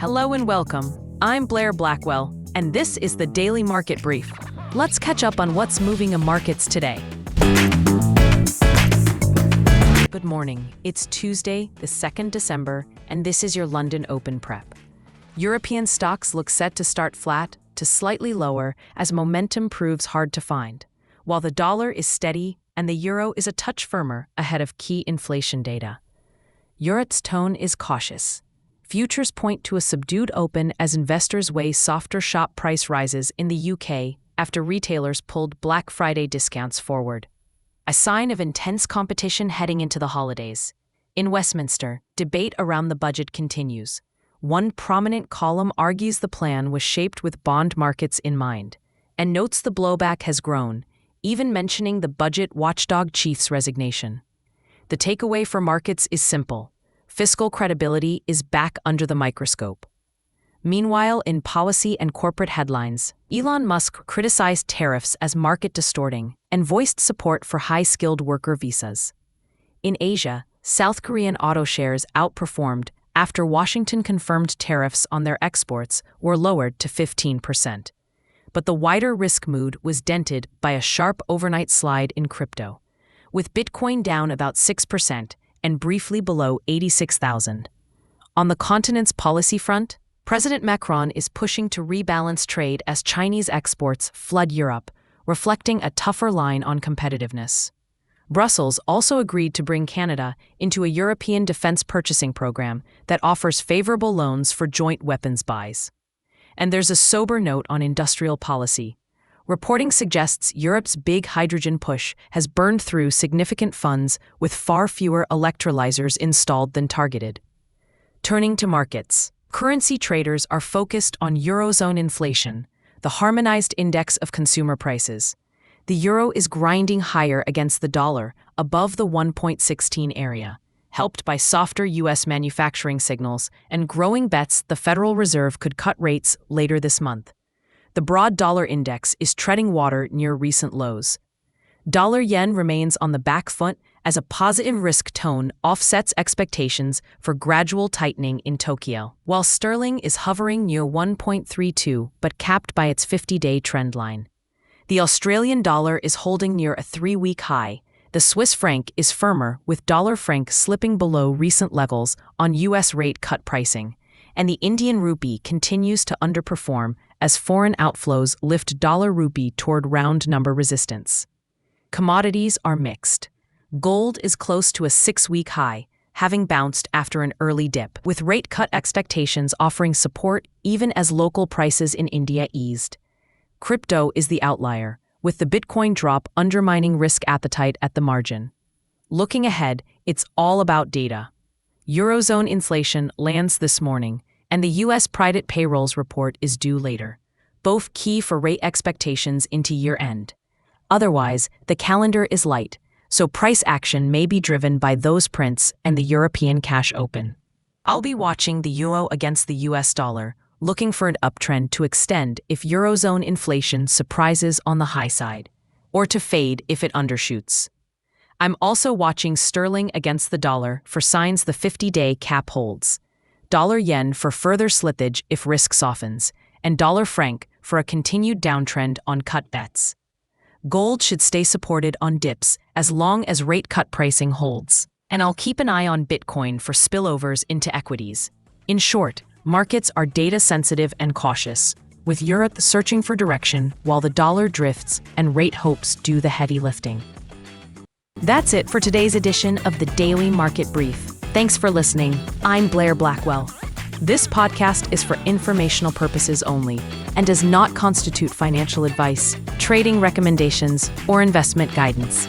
Hello and welcome. I'm Blair Blackwell, and this is the Daily Market Brief. Let's catch up on what's moving in markets today. Good morning. It's Tuesday, the 2nd December, and this is your London Open Prep. European stocks look set to start flat to slightly lower as momentum proves hard to find, while the dollar is steady and the euro is a touch firmer ahead of key inflation data. Euro's tone is cautious. Futures point to a subdued open as investors weigh softer shop price rises in the UK after retailers pulled Black Friday discounts forward. A sign of intense competition heading into the holidays. In Westminster, debate around the budget continues. One prominent column argues the plan was shaped with bond markets in mind, and notes the blowback has grown, even mentioning the budget watchdog chief's resignation. The takeaway for markets is simple. Fiscal credibility is back under the microscope. Meanwhile, in policy and corporate headlines, Elon Musk criticized tariffs as market distorting and voiced support for high-skilled worker visas. In Asia, South Korean auto shares outperformed after Washington confirmed tariffs on their exports were lowered to 15%. But the wider risk mood was dented by a sharp overnight slide in crypto, with Bitcoin down about 6% and briefly below 86,000. On the continent's policy front, President Macron is pushing to rebalance trade as Chinese exports flood Europe, reflecting a tougher line on competitiveness. Brussels also agreed to bring Canada into a European defense purchasing program that offers favorable loans for joint weapons buys. And there's a sober note on industrial policy. Reporting suggests Europe's big hydrogen push has burned through significant funds with far fewer electrolyzers installed than targeted. Turning to markets, currency traders are focused on Eurozone inflation, the harmonized index of consumer prices. The euro is grinding higher against the dollar, above the 1.16 area, helped by softer U.S. manufacturing signals and growing bets the Federal Reserve could cut rates later this month. The broad dollar index is treading water near recent lows. Dollar-yen remains on the back foot as a positive risk tone offsets expectations for gradual tightening in Tokyo, while sterling is hovering near 1.32 but capped by its 50-day trend line. The Australian dollar is holding near a 3-week high. The Swiss franc is firmer, with dollar franc slipping below recent levels on U.S. rate cut pricing, and the Indian rupee continues to underperform as foreign outflows lift dollar rupee toward round number resistance. Commodities are mixed. Gold is close to a 6-week high, having bounced after an early dip, with rate cut expectations offering support even as local prices in India eased. Crypto is the outlier, with the Bitcoin drop undermining risk appetite at the margin. Looking ahead, it's all about data. Eurozone inflation lands this morning, and the U.S. private payrolls report is due later, both key for rate expectations into year-end. Otherwise, the calendar is light, so price action may be driven by those prints and the European cash open. I'll be watching the euro against the U.S. dollar, looking for an uptrend to extend if Eurozone inflation surprises on the high side, or to fade if it undershoots. I'm also watching sterling against the dollar for signs the 50-day cap holds, dollar-yen for further slippage if risk softens, and dollar-franc for a continued downtrend on cut bets. Gold should stay supported on dips as long as rate cut pricing holds, and I'll keep an eye on Bitcoin for spillovers into equities. In short, markets are data-sensitive and cautious, with Europe searching for direction while the dollar drifts and rate hopes do the heavy lifting. That's it for today's edition of the Daily Market Brief. Thanks for listening. I'm Blair Blackwell. This podcast is for informational purposes only and does not constitute financial advice, trading recommendations, or investment guidance.